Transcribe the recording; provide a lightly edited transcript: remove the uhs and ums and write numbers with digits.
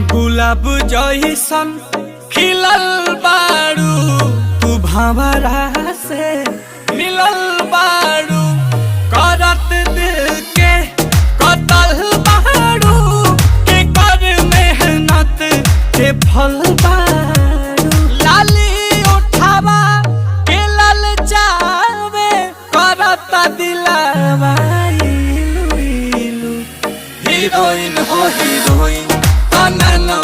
गुलाब जइसन खिलल बारू, तू भंवरा से मिलल बारू, करत दिल के कतल बारू, के कर मेहनत के फल बारू। लाली उठावा के लल जावे, करत दिलवा इलू इलू। हीरोइन हो हीरोइन, नैनो